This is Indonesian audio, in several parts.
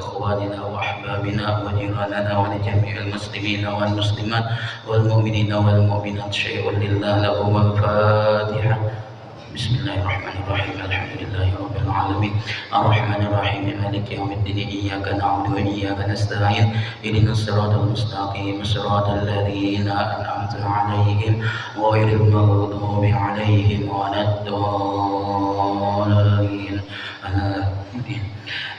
ولإخواننا وأحبابنا وجيراننا ولجميع المسلمين والمسلمات والمؤمنين والمؤمنات شيء لله لهم الفاتحة. بسم الله الرحمن الرحيم الحمد لله رب العالمين الرحمن الرحيم مالك يوم الدين إياك نعبد وإياك نستعين اهدنا الصراط المستقيم صراط الذين أنعمت عليهم غير المغضوب عليهم ولا الضالين آمين.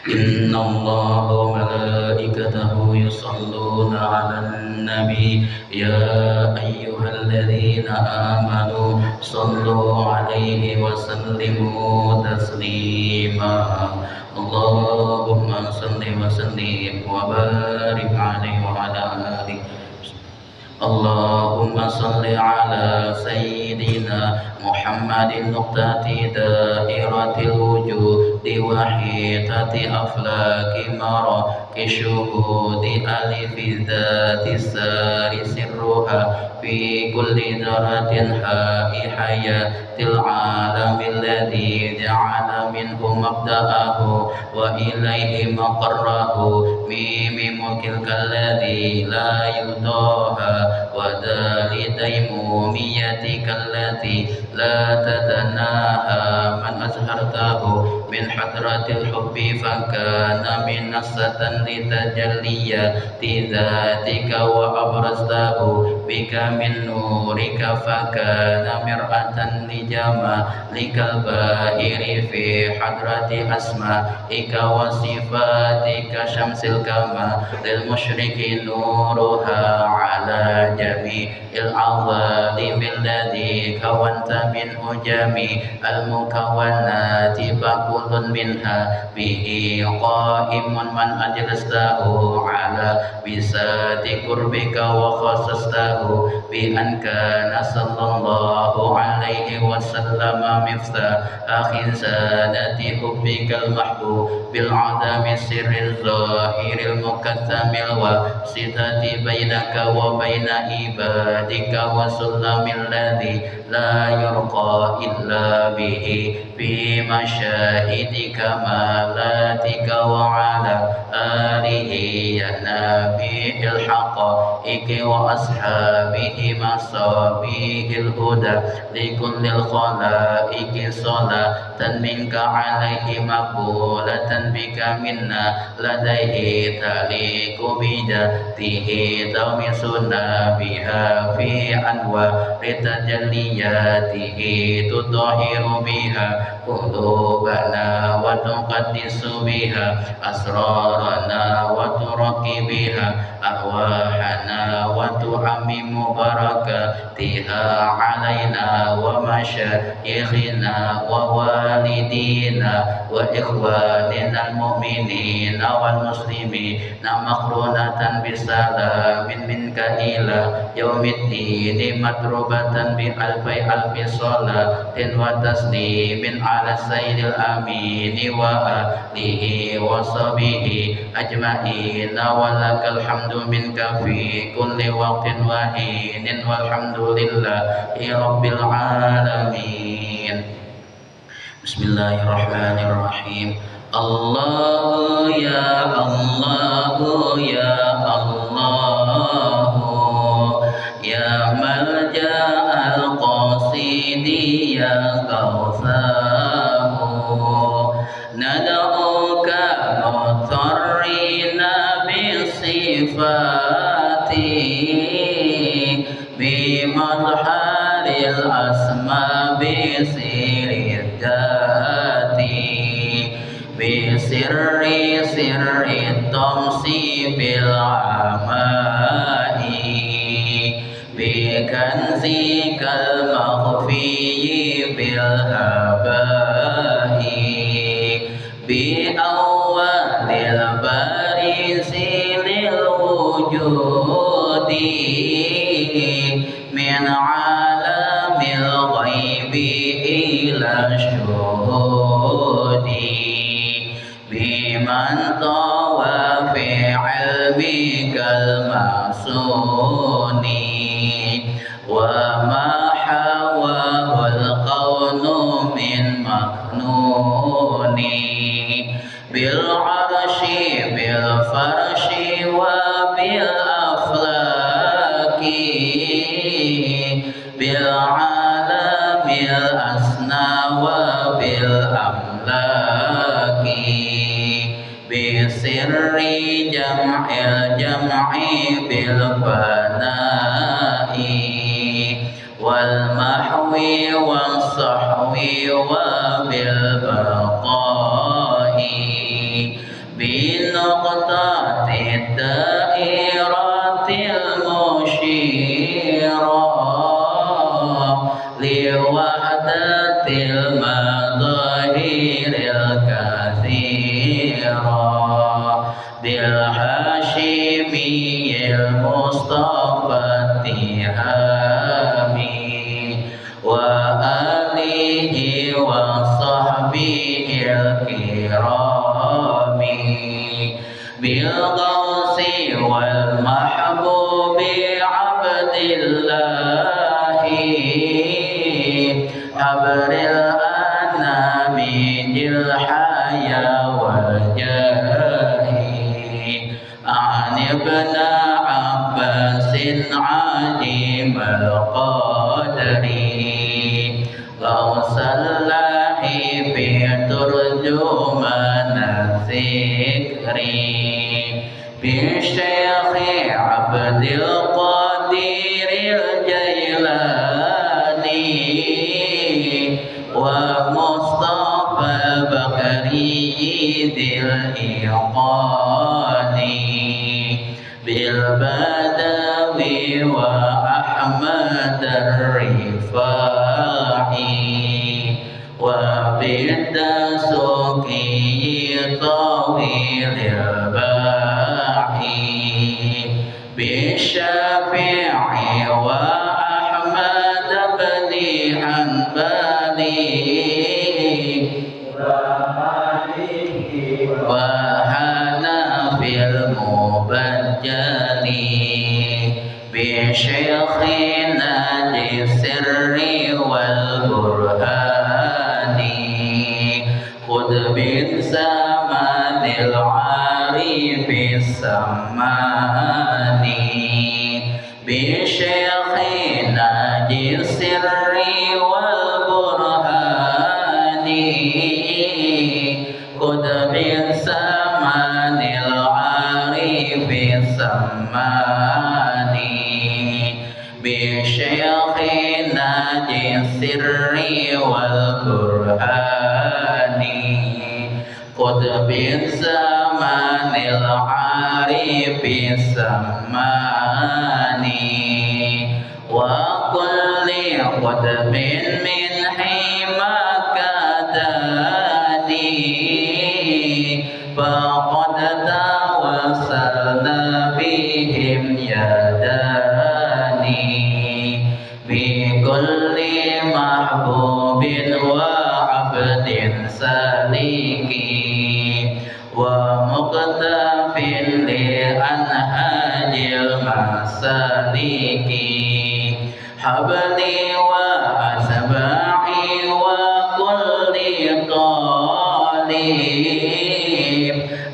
إن الله وملائكته يصلون على النبي يا أيها الذين آمنوا صلوا عليه وسلموا تسليما. اللهم صل وسلم وبارك عليه وعلى آله. اللهم صل على سيدنا محمد نقطة دائرة الوجود وحيطة أفلاك مراك شهود ألف ذات السار سرها في كل ذرة حاء حياة العالم الذي جعل منه مبدأه وإليه مقره ميم ملكك الذي لا يضاهى ودال ديموميتك التي لا تتناهى من أزهرته من حضرة الحب فكان منصة لتجليات ذاتك وأبرزته بك من نورك فكان مرآة لجمالك الباهر في حضرة أسمائك وصفاتك شمس الكمال المشرق نورها على جميع العوالم الذي كونت منه جميع المكونات فكل منها به قائم من أجلسته على بساط قربك وخصصته بأن كان صلى الله عليه وسلم مفتاح سادة حبك المحبوب بالعدم السر الظاهر المكتم الواسطة بينك وبين عبادك وسلم الذي لا يرقى إلا به في مشاهد كمالاتك وعلى آله يا نبي الحقائق وأصحابه مصابيح الهدى لكل الخلائق صلاة منك عليه مقبولة بك منا لديه تليق بذاته تغمسنا بها في أنوار تجلياته تطهر بها قلوبنا وتقدس بها أسرارنا وترقي بها أرواحنا وتعمم بركاتها علينا ومشايخنا ووالدينا وإخواننا المؤمنين والمسلمين مقرونة بسلام منك إلى يوم الدين مضروبة بألف ألف صلاة وتسليم على السيد الأمين وآله وصحبه أجمعين ولك الحمد منك في كل وقت وحين والحمد لله رب العالمين. بسم الله الرحمن الرحيم. الله يا الله يا الله يا ملجأ القاصد يا غوثاه ندعوك مضطرين بالصفات بمظهر الأسماء بسر الذات بسر سر الطمس بالعماء بكنزك المخفي بالهباء بأول البارز للوجود من عالم الغيب إلى الشهود بمن طوى في علمك المعصون وما حواه القول من مكنون بالعرش بالفرش وبالأفلاك بالعالم الأسنى وبالأملاك بسر جمع الجمع بالفناء والمحو والصحو وبالبقاء بنقطة الدائرة المشيرة لوحدة المظاهر الكثيرة بالهاشمي المصطفى التهامي وآله وصحبه الكرام بالغوث والمحبوب عبد الله حبر الأنام ذي الحياة والجاه عن ابن عباس عظيم القدر غوث الله بترجمان الذكر بالشيخ عبد القادر الجيلاني ومصطفى البكري ذي الإيقان بالبدوي وأحمد الرفاعي وبالدسوقي طويل الباعي بالشافعي وأحمد بن حنبلي وحنفي المبجل بشيخنا ذي السر والبرهان قطب الزمان العارف السمان بشيخنا ذي السر والبرهان قطب الزمان العارف السمان بشيخنا ذي السر والبرهان قطب الزمان العارف السمان وكل قطب من حماك داني فقد توسلنا بهم يداني بكل محبوب وعبد سليك ومقتف لأنهاج المسالك حبلي وأسباعي وكل طالب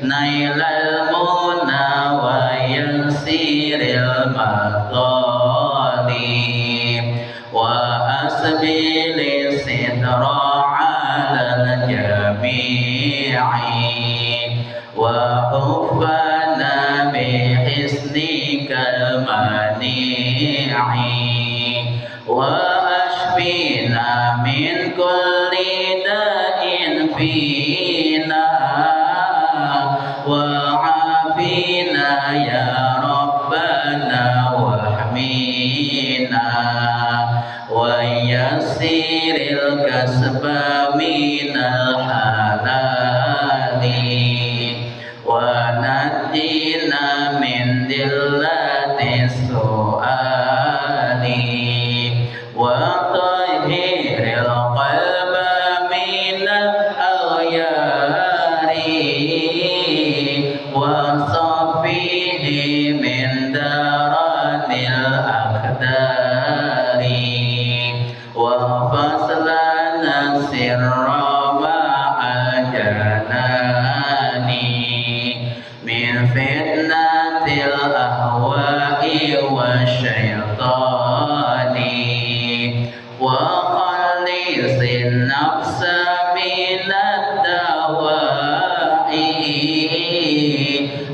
نيل المنى ويسير المطالب وأسبل الستر على الجميع وحفنا بحسنك المنيع وأشفينا من كل داء فينا وعافينا يا ربنا واحمينا ويسر الكسب من الحلال ونجينا من ذلة السؤال وطهر القلب من الأغيار وصفيه من درن الأقدار وفصلنا السر مع الجنان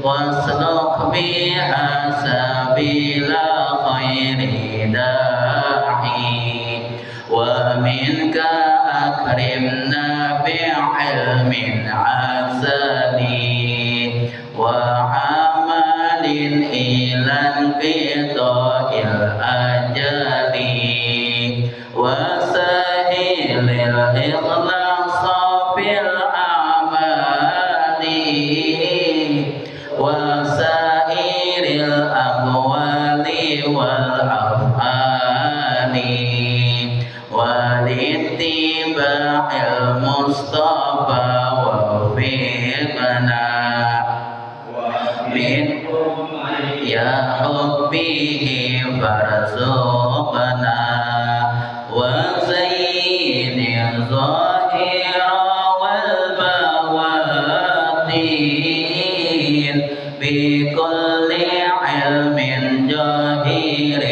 واسلك بها سبيل خير داعي ومنك أكرمنا بعلم عسلي وعمل إلى انقضاء الأجل وسهل الإخلاص في الأعمال وسائر الأقوال والأفعال ولاتباع المصطفى وفقنا منكم يا حبه فارزقنا وزين الظاهر والبواطن بكل علم جاهر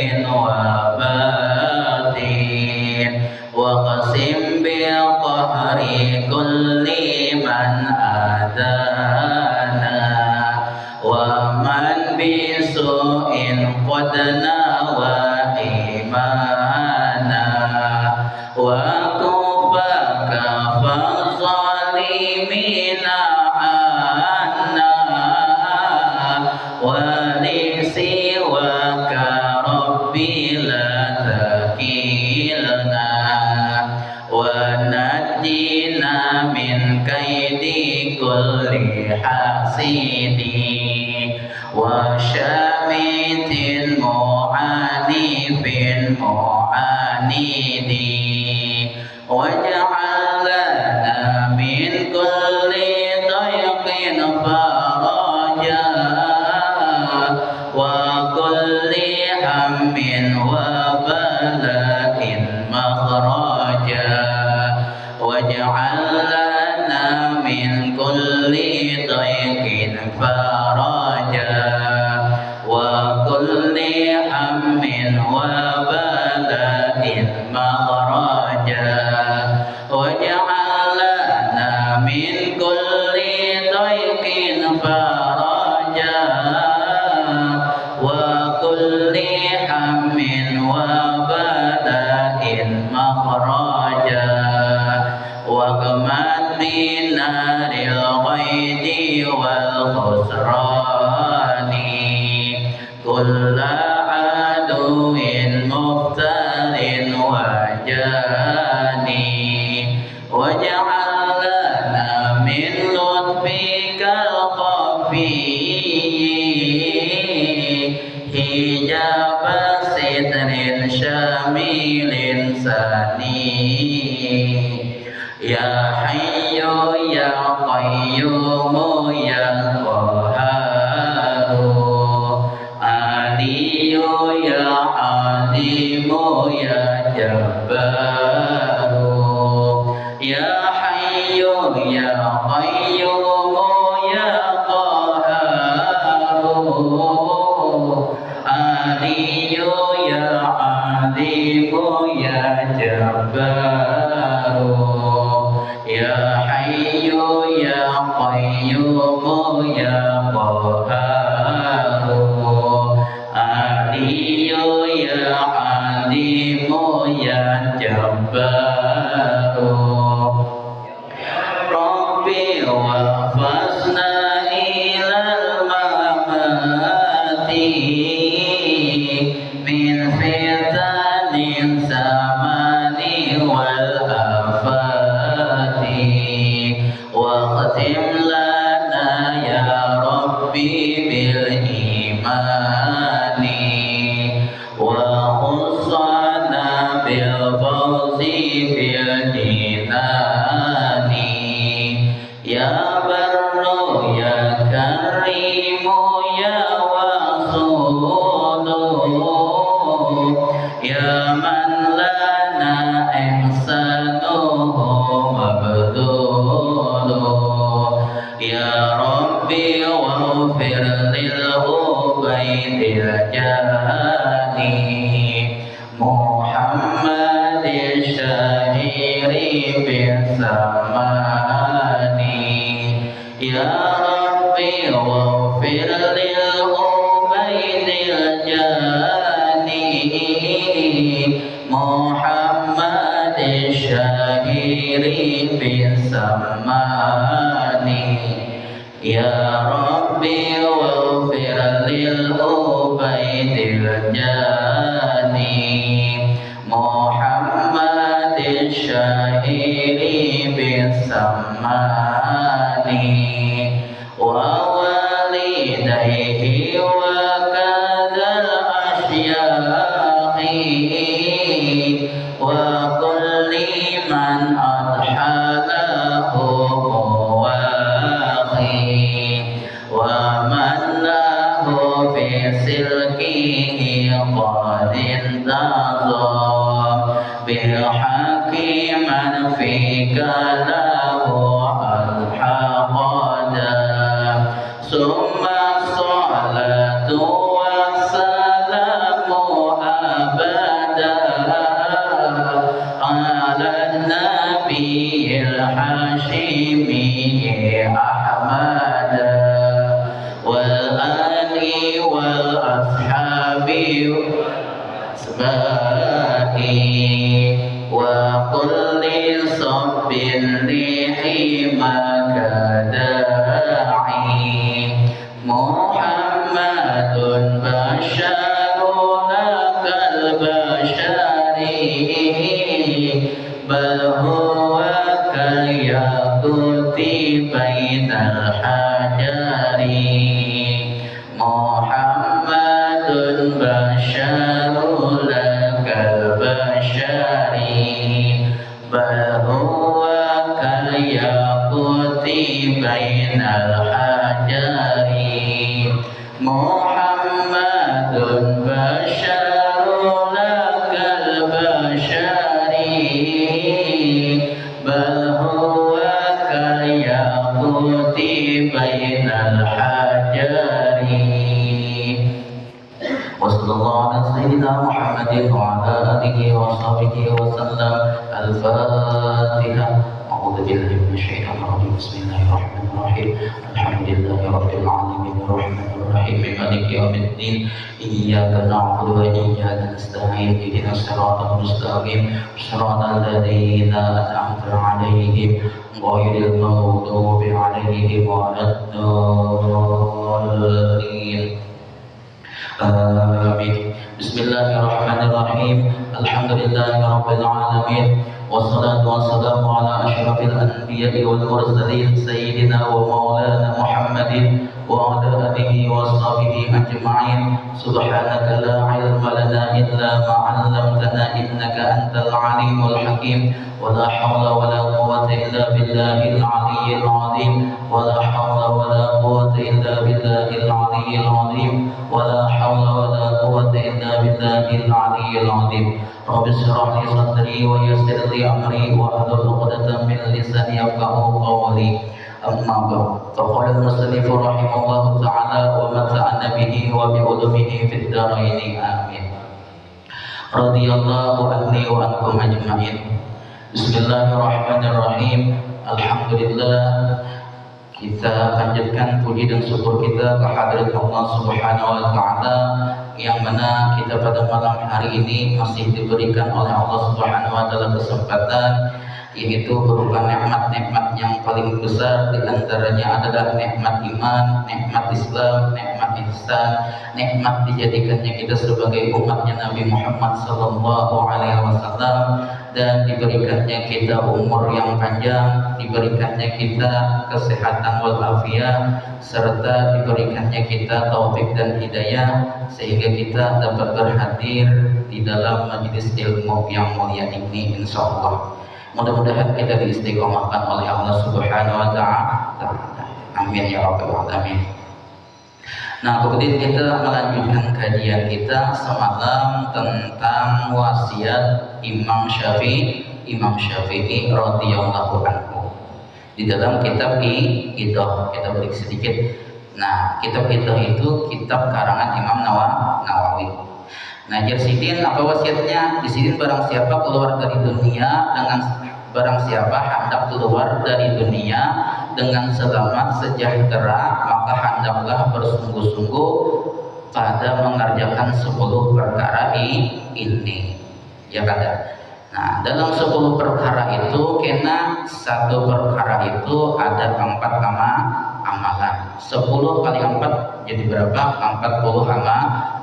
وباطن وقسم بقهر كل من آذانا ومن بسوء قد نوى إيمانا وكفاك فالظالمين عنا ولسواك ربي لا تكلنا ونجنا من كيد كل حاسد وشامت معانف معاند واجعل لنا من كل ضيق فرجا وكل هم وبلاء مخرجا واجعل لنا من كل ضيق فرجا وكل هم وبلاء مخرجا واجعل لنا من كل ضيق فرجا وكل هم وبلاء مخرجا واغمد بنار الغيظ والخسران كل عدو مفتر وجاني واجعل لنا من لطفك الخفي حجاب ستر شامل سني يا حي يا قيوم يا قهار علي يا عظيم يا جبار يا حي يا قيوم يا قهار علي يا عظيم يا جبار يا حي يا قيوم يا قهار علي يا عظيم يا جبار ربي وفزنا إلى الممات من فتن الزمان والآفات واختم لنا يا ربي بالإيمان وخصنا بالفوز بالجنان يا بر يا كريم يا وصول يا من لنا إحسانه مبذول يا ربي واغفر للعبيد الجاني محمد الشهير بالزمان يا ربي واغفر للعبيد الجاني محمد الشهير بالسمان يا ربي واغفر للعبيد الجاني محمد الشهير بالسمان ووالديه وكذا الأشياخ وكل من أضحى له مواخي ومن له في سلكه قد انتظر بحكيما فيك له الحقد ثم الصلاة والسلام أبدا على النبي الحاشمي أحمد والآل والأصحاب وكل صب لحماك داعي محمد بشر لك البشر بل هو كالياقوت بين الحجر محمد بشر لك البشر بل هو كالياقوت بين الحجر محمد بشر لك البشر بل هو كالياقوت بين الحجر وصلى الله على سيدنا محمد وعلى آله وصحبه وسلم الفاتحة أعوذ بالله من الشيطان الرجيم بسم الله الرحمن الرحيم الحمد لله رب العالمين الرحمن الرحيم مالك يوم الدين إياك نعبد وإياك نستعين اهدنا الصراط المستقيم صراط الذين أنعمت عليهم غير المغضوب عليهم ولا الضالين آمين بسم الله الرحمن الرحيم الحمد لله رب العالمين والصلاة والسلام على أشرف الأنبياء والمرسلين سيدنا ومولانا محمد وعلى آله وصحبه أجمعين سبحانك لا علم لنا إلا ما علمتنا إنك أنت العليم الحكيم ولا حول ولا قوة إلا بالله العلي العظيم ولا حول ولا قوة إلا بالله العلي العظيم ولا حول ولا قوة إلا بالله العلي العظيم رب اشرح لي صدري ويسر لي أمري واحلل عقدة من لساني يفقهوا قولي أما بعد فقال المصنف رحمه الله تعالى ومتعنا به وبعلومه في الدارين آمين رضي الله عني وعنكم أجمعين بسم الله الرحمن الرحيم Alhamdulillah kita panjatkan puji dan syukur kita kehadirat Allah Subhanahu wa taala yang mana kita pada malam hari ini masih diberikan oleh Allah Subhanahu wa taala kesempatan, yaitu berupa nikmat-nikmat yang paling besar. Di antaranya adalah nikmat iman, nikmat Islam, nikmat ihsan, nikmat dijadikannya kita sebagai umatnya Nabi Muhammad sallallahu alaihi wasallam, dan diberikannya kita umur yang panjang, diberikannya kita kesehatan walafiat, serta diberikannya kita taufik dan hidayah sehingga kita dapat berhadir di dalam majelis ilmu yang mulia ini insyaallah. Mudah-mudahan kita diistiqomahkan oleh Allah Subhanahu wa taala. Amin ya rabbal alamin. Nah, kemudian kita melanjutkan kajian kita semalam tentang wasiat Imam Syafi'i radhiyallahu anhu di dalam kitab Idah. Kita beri sedikit. Nah, kitab Idah itu kitab karangan Imam Nawawi. Nah, Jersidin apa wasiatnya? Jersidin barang siapa keluar dari dunia dengan barang siapa hendak keluar dari dunia dengan selamat sejahtera, maka hendaklah bersungguh-sungguh pada mengerjakan 10 perkara ini. Ya kada. Nah, dalam 10 perkara itu kena satu perkara itu ada 4 amalan. 10 kali 4 jadi berapa? 40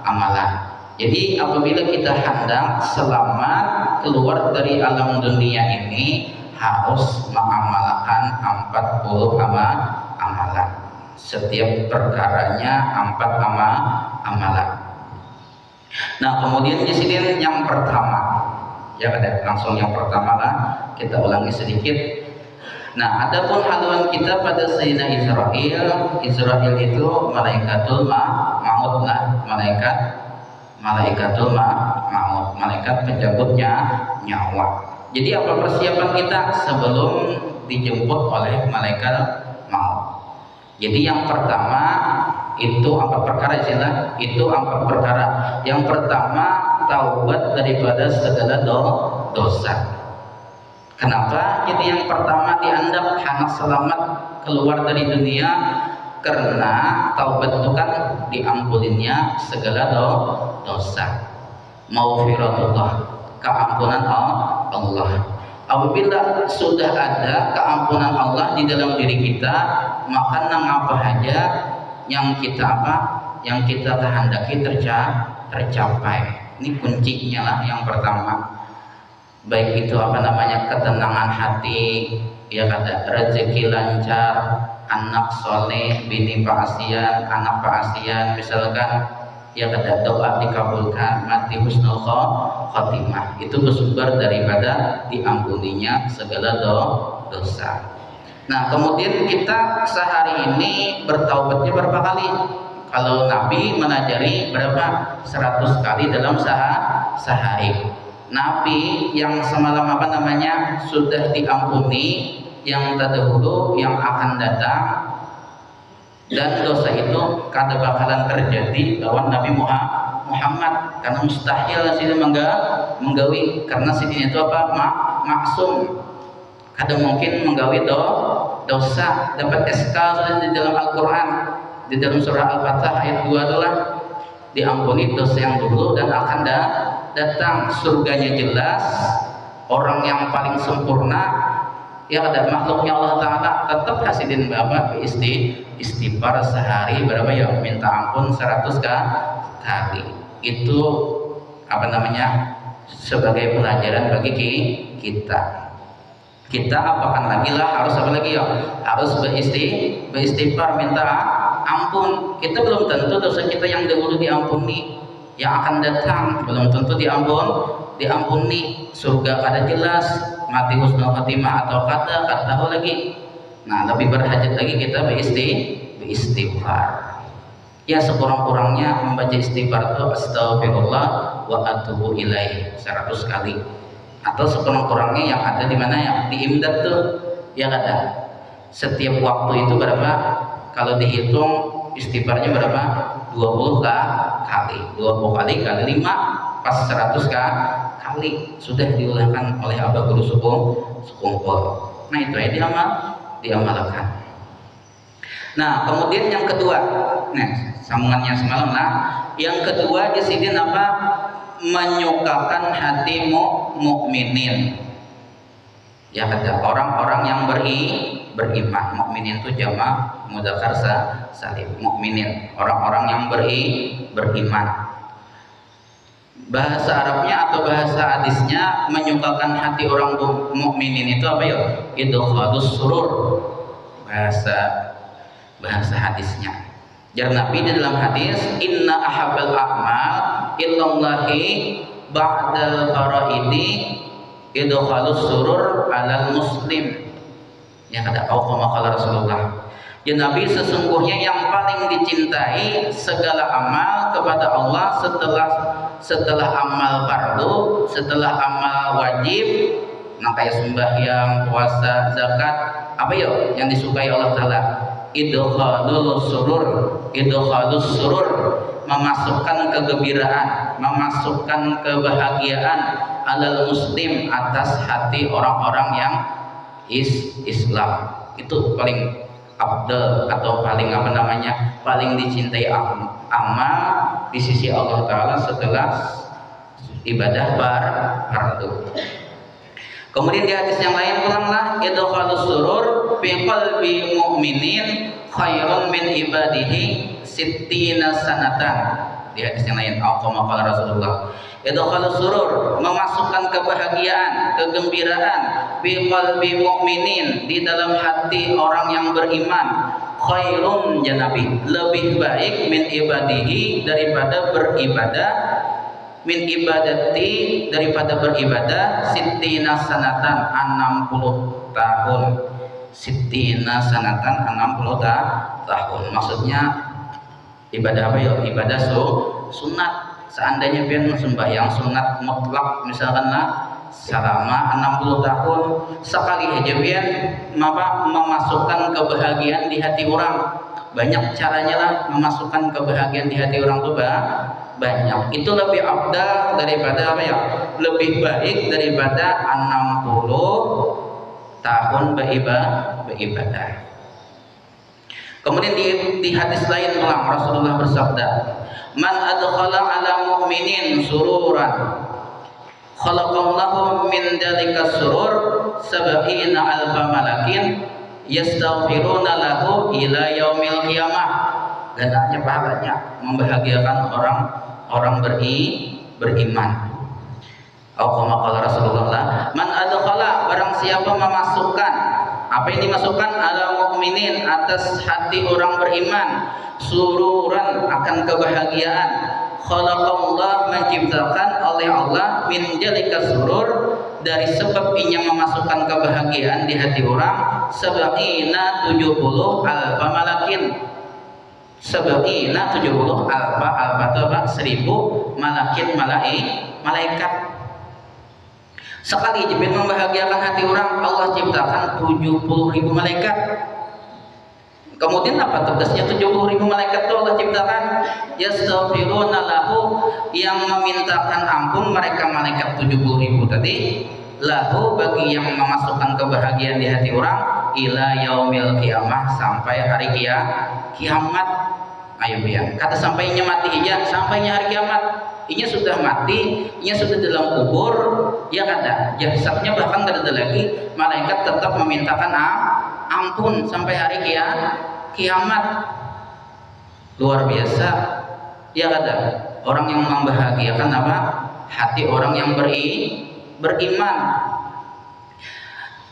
amalan. Jadi apabila kita hendak selamat keluar dari alam dunia ini, harus mengamalkan 40 amalan. Setiap perkaranya 4 amalan. Nah, kemudian di sini yang pertama, ya ada langsung yang pertama lah, kita ulangi sedikit. Nah, adapun haluan kita pada Sayyidina Israel itu malaikatul maut lah, malaikatul maut, malaikat penjemputnya nyawa. Jadi apa persiapan kita sebelum dijemput oleh malaikat maut? Jadi yang pertama itu 4 perkara istilah, itu 4 perkara. Yang pertama taubat daripada segala dosa. Kenapa? Jadi yang pertama dianggap anak selamat keluar dari dunia, karena taubat itu kan diampuninya segala dosa. Maufiratullah, keampunan Allah. Apabila sudah ada keampunan Allah di dalam diri kita, maka apa aja yang kita kehendaki tercapai. Ini kuncinya lah yang pertama. Baik itu ketenangan hati, ya kata rezeki lancar, anak soleh, bini paasian, anak paasian, misalkan ya kata doa dikabulkan, mati husnul khotimah. Itu bersumber daripada diampuninya segala dosa. Nah, kemudian kita sehari ini bertaubatnya berapa kali? Kalau Nabi menajari berapa? 100 kali dalam sehari. Nabi yang semalam sudah diampuni, yang terdahulu, yang akan datang, dan dosa itu kada bakalan terjadi lawan Nabi Muhammad, karena mustahil sini menggawi, karena sini itu maksum, kada mungkin menggawi dosa. Dapat SK sudah di dalam Al-Quran, di dalam surah Al-Fatah ayat 2 adalah diampuni dosa yang dulu dan akan datang. Surganya jelas, orang yang paling sempurna, ya ada makhluknya Allah Ta'ala tetap hasilin istighfar sehari berapa ya, minta ampun 100 kali. Itu sebagai pelajaran bagi kita apakan lagi lah, harus apa lagi ya, harus beristighfar, minta ampun. Kita belum tentu dosa kita yang dahulu diampuni, yang akan datang belum tentu diampuni. Surga kada jelas, mati husnul khotimah atau kada tahu lagi. Nah, lebih berhajat lagi kita beristighfar. Ya, sekurang-kurangnya membaca istighfar itu astagfirullah wa atubu ilaih 100 kali. Atau sekurang-kurangnya yang ada di mana ya, di imdad tuh, ya kada. Setiap waktu itu berapa? Kalau dihitung istighfarnya berapa? 20 kali. 20 kali kali 5 pas 100 kali sudah diulangkan oleh Abah Guru Sekumpul. Nah, itu ya diamalkan. Nah, kemudian yang kedua, nah sambungannya semalam lah. Yang kedua di sini menyukakan hati mukminin. Ya kata orang-orang yang beriman. Mukminin itu jamak mudzakkar salim. Mukminin, orang-orang yang beriman. Bahasa Arabnya atau bahasa hadisnya menyukakan hati orang mukminin itu apa ya? Idkhalus surur. Bahasa hadisnya. Jar Nabi di dalam hadis, inna ahabbal a'mal illallahi ba'dal faraidi idkhalus surur alal muslim. Ya kata qala Rasulullah. Ya Nabi, sesungguhnya yang paling dicintai segala amal kepada Allah setelah amal fardu, setelah amal wajib, nah kayak sembahyang, puasa, zakat, apa ya yang disukai Allah Ta'ala? Idkhalus surur, memasukkan kegembiraan, memasukkan kebahagiaan alal muslim, atas hati orang-orang yang Islam. Itu paling afdal atau paling apa namanya, paling dicintai amal di sisi Allah Ta'ala setelah ibadah fardu. Kemudian di hadis yang lain ulanglah idkhalus surur fi qalbi mu'minin khairun min ibadihi sittina sanatan. Di hadis yang lain qala Rasulullah, idkhalus surur, memasukkan kebahagiaan, kegembiraan fi qalbi mu'minin, di dalam hati orang yang beriman, khairun ya Nabi, lebih baik min ibadihi, daripada beribadah, min ibadati, daripada beribadah, sittina sanatan 60 tahun. Sittina sanatan 60 tahun. Maksudnya ibadah apa ya? Ibadah sunat. Seandainya pian sembahyang sunat mutlak misalkan lah selama 60 tahun, sekali aja pian memasukkan kebahagiaan di hati orang. Banyak caranya lah memasukkan kebahagiaan di hati orang tuh banyak. Itu lebih afdal daripada apa ya? Lebih baik daripada 60 tahun beribadah. Kemudian di hadis lain ulang Rasulullah bersabda, "Man adkhala 'ala mu'minin sururan, khalaqallahu min dzalika surur sab'ina alfa malakin yastaghfiruna lahu ila yaumil qiyamah." Gananya pahalanya membahagiakan orang beriman. Qala Rasulullah, man adkhala, barang siapa memasukkan, apa yang dimasukkan, ala mukminin, atas hati orang beriman, sururan, akan kebahagiaan, khalaqallah, menciptakan oleh Allah, min jalika surur, dari sebab yang memasukkan kebahagiaan di hati orang, sab'ina 70 alfa malakin, sab'ina 70 alfa itu apa? 1000 malakin, malaikat. Sekali jepit membahagiakan hati orang, Allah ciptakan 70.000 malaikat. Kemudian apa tugasnya 70.000 malaikat itu Allah ciptakan? Yastaghfiruna lahu, yang memintakan ampun mereka malaikat 70.000 tadi, lahu, bagi yang memasukkan kebahagiaan di hati orang, ila yaumil qiyamah, sampai hari kiamat. Ayo biar kata sampainya mati aja, sampainya hari kiamat. Inya sudah mati, inya sudah dalam kubur, ya kada, jasadnya bahkan kada ada lagi, malaikat tetap memintakan ampun sampai hari kiamat. Luar biasa, ya kada. Orang yang membahagiakan apa? Hati orang yang beriman.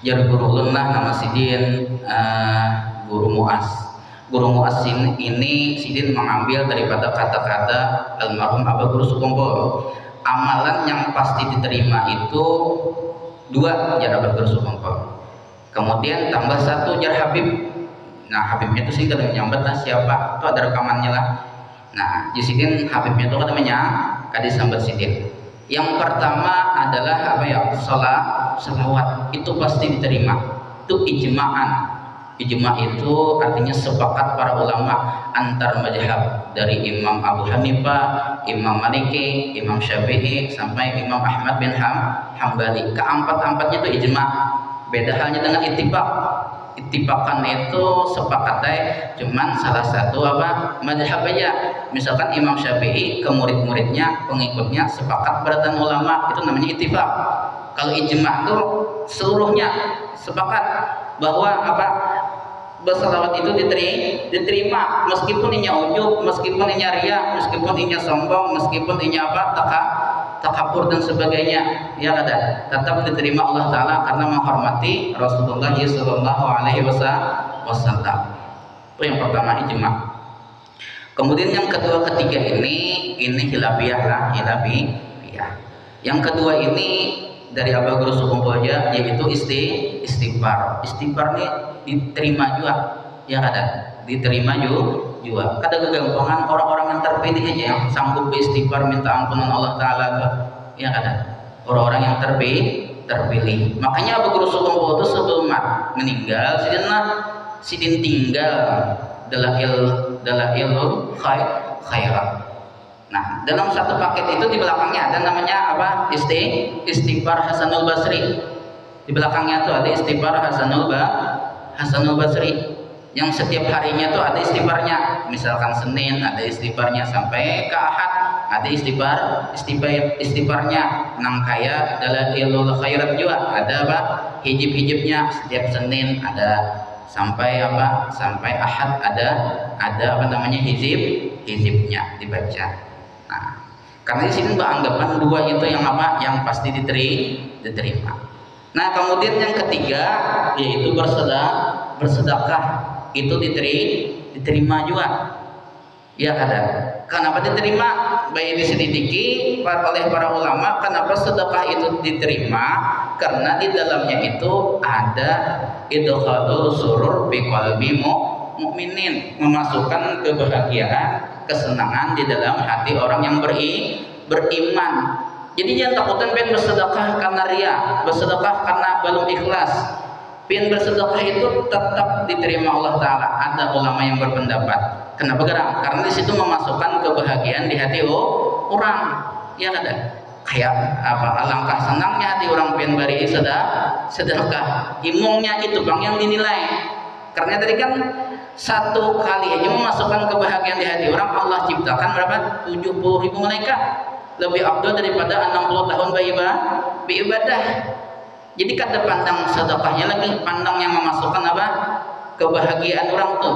Jar guru ulun lah nama sidin guru Muas. Guru Muas ini sidin mengambil daripada kata-kata almarhum Abah Guru Sukumpul. Amalan yang pasti diterima itu 2 jar Abah Guru Sukumpul. Kemudian tambah 1 jar Habib. Nah Habibnya itu sih kadang nyambat lah siapa, itu ada rekamannya lah. Nah di sidin Habibnya itu katanya kadisambat sidin. Yang pertama adalah apa ya? Salawat itu pasti diterima. Itu ijma'an. Ijma' itu artinya sepakat para ulama antar mazhab, dari Imam Abu Hanifah, Imam Maliki, Imam Syafi'i sampai Imam Ahmad bin Hambali. Keempat-empatnya itu ijma'. Beda halnya dengan ittifaq. Ittifakan itu sepakatnya cuman salah satu apa? Mazhab aja. Misalkan Imam Syafi'i ke murid-muridnya, pengikutnya sepakat beratan ulama, itu namanya ittifaq. Kalau ijma' itu seluruhnya sepakat bahwa apa? Bersalawat itu diterima meskipun inya ujub, meskipun inya riya, meskipun inya sombong, meskipun inya apa? Takabur dan sebagainya, ya kada, tetap diterima Allah Ta'ala karena menghormati Rasulullah Sallallahu Alaihi Wasallam. Itu yang pertama, ijma'. Kemudian yang kedua, ketiga ini khilafiyah lah, khilafiyah. Yang kedua ini dari Abah Guru Sukumpul aja, yaitu istighfar. Istighfar ini diterima juga, ya kada, diterima juga. Kada kegampangan orang-orang yang terpilih aja yang sanggup beristighfar minta ampunan Allah Ta'ala, ya kada, orang-orang yang terpilih. Makanya Abah Guru Sukumpul itu sebelum meninggal, sidin tinggal dalailul khairat. Nah, dalam satu paket itu di belakangnya ada namanya apa? Istighfar Hasanul Basri. Di belakangnya itu ada istighfar Hasanul Basri yang setiap harinya tuh ada istighfarnya, misalkan Senin ada istighfarnya sampai ke Ahad ada istighfarnya, nang kaya dalailul khairat juga ada apa hijib-hijibnya, setiap Senin ada sampai apa sampai Ahad ada apa namanya hizibnya dibaca. Nah, karena di sini beranggapan dua itu yang apa yang pasti diterima. Nah, kemudian yang ketiga yaitu bersedekah itu diterima juga. Ya ada. Kenapa diterima? Baik diselidiki oleh para ulama, kenapa sedekah itu diterima? Karena di dalamnya itu ada idkhalul surur bi qalbi mukminin, memasukkan kebahagiaan, kesenangan di dalam hati orang yang beriman. Jadi jangan takutan pengen bersedekah karena ria, bersedekah karena belum ikhlas. Pengen bersedekah itu tetap diterima Allah Ta'ala. Ada ulama yang berpendapat. Kenapa gerang? Karena di situ memasukkan kebahagiaan di hati orang. Ya ada. Kayak apa? Alangkah senangnya hati orang pengen beri sedekah. Imungnya itu bang yang dinilai. Karena tadi kan satu kali aja memasukkan kebahagiaan di hati orang. Allah ciptakan berapa? 70.000 malaikat. Lebih afdal daripada 60 tahun beribadah. Jadi kada pandang sedekahnya lagi, pandang yang memasukkan apa? Kebahagiaan orang tuh,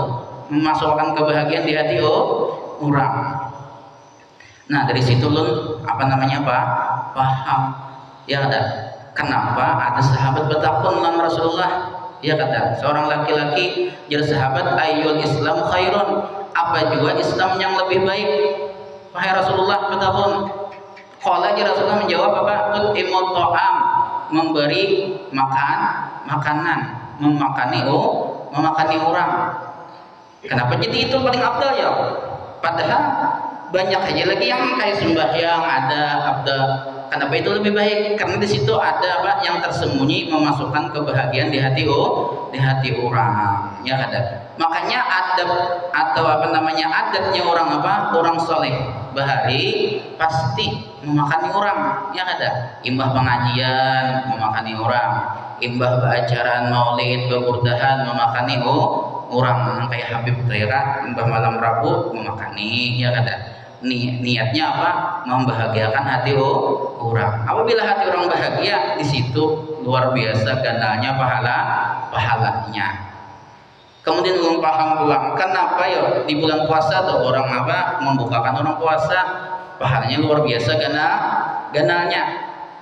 memasukkan kebahagiaan di hati orang. Nah, dari situ lun apa namanya paham. Ya ada. Kenapa ada sahabat bertakun dengan Rasulullah? Ya kata, seorang laki-laki jadi sahabat, ayyul Islam khairun. Apa juga Islam yang lebih baik? Wahai Rasulullah bertakun. Qala Rasulullah menjawab apa? Tut'imut ta'am, memberi makanan, memakani orang. Kenapa jadi itu paling afdal ya? Padahal banyak aja lagi yang kayak sembahyang ada afdal. Kenapa itu lebih baik? Karena di situ ada apa yang tersembunyi memasukkan kebahagiaan di hati orang. Ya ada. Makanya adab atau apa namanya adatnya orang apa? Orang soleh bahari pasti memakani orang. Ya ada. Imbah pengajian memakani orang, imbah baacaraan maulid beburdahan memakani orang kayak Habib tuh ya kan. Imbah malam Rabu memakani. Ya ada. Niatnya apa? Membahagiakan hati orang. Apabila hati orang bahagia, di situ luar biasa gandanya pahalanya. Kemudian belum paham pulang, kenapa ya di bulan puasa tuh orang apa membukakan orang puasa, pahalanya luar biasa gananya.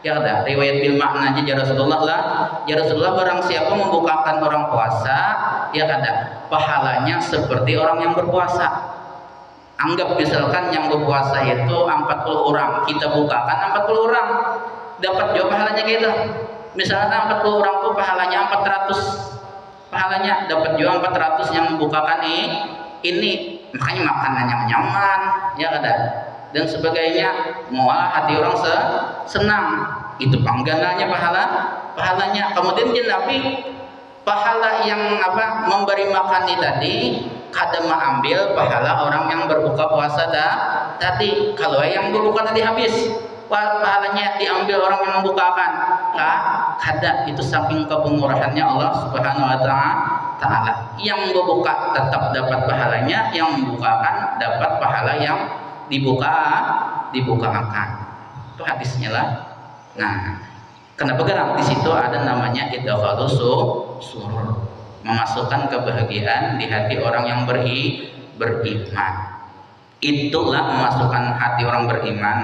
Ya ada riwayat bil makna aja Rasulullah lah. Ya Rasulullah barang siapa membukakan orang puasa, ya ada pahalanya seperti orang yang berpuasa. Anggap misalkan yang berpuasa itu 40 orang, kita bukakan 40 orang, dapat juga pahalanya gitu. Misalnya 40 orang tuh pahalanya 400, pahalanya dapat juga 400 yang membukakan ini. Makanya makanan yang nyaman, ya ada dan sebagainya, mualah hati orang senang. Itu panggananya pahalanya. Kemudian Nabi pahala yang apa memberi makan tadi kada mengambil pahala orang yang berbuka puasa tadi. Kalau yang berbuka tadi habis, pahalanya diambil orang yang membukakan. Kada, itu saking kepemurahannya Allah Subhanahu wa taala. Yang berbuka tetap dapat pahalanya, yang membukakan dapat pahala yang dibukakan. Itu hadisnya lah. Nah, kenapa gerak di situ ada namanya idkhalus surur, memasukkan kebahagiaan di hati orang yang beriman. Itulah memasukkan hati orang beriman.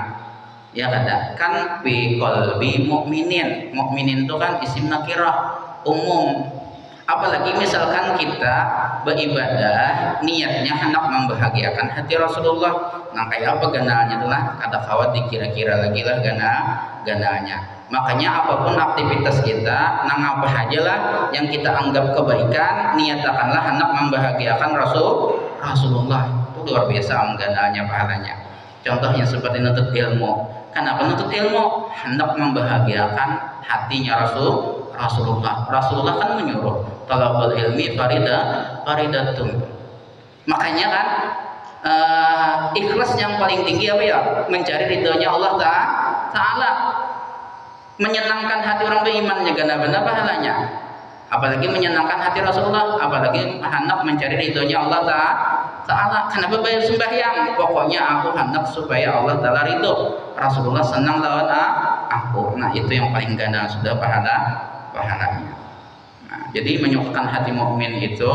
Ya katakan fi qalbi mukminin. Mukminin itu kan isim nakirah umum. Apalagi misalkan kita beribadah niatnya hendak membahagiakan hati Rasulullah. Nah kayak apa ganalnya itulah kada kawat dikira-kira lagi lah ganalnya. Makanya apapun aktivitas kita, nang apa aja lah yang kita anggap kebaikan, niatakanlah hendak membahagiakan Rasulullah. Itu luar biasa ganalnya pahalanya. Contohnya seperti nuntut ilmu. Kenapa nuntut ilmu? Hendak membahagiakan hatinya Rasulullah. Rasulullah kan menyuruh talabul ilmi faridatun. Makanya kan ikhlas yang paling tinggi apa ya? Mencari ridhonya Allah Ta'ala. Menyenangkan hati orang beriman gana pahalanya. apalagi menyenangkan hati Rasulullah, apalagi hendak mencari ridhonya Allah Ta'ala. Kenapa bayar sembahyang? Pokoknya aku hendak supaya Allah Ta'ala ridho, Rasulullah senang lawan aku. Nah itu yang paling ganda sudah pahalanya. Nah, jadi menyukakan hati mukmin itu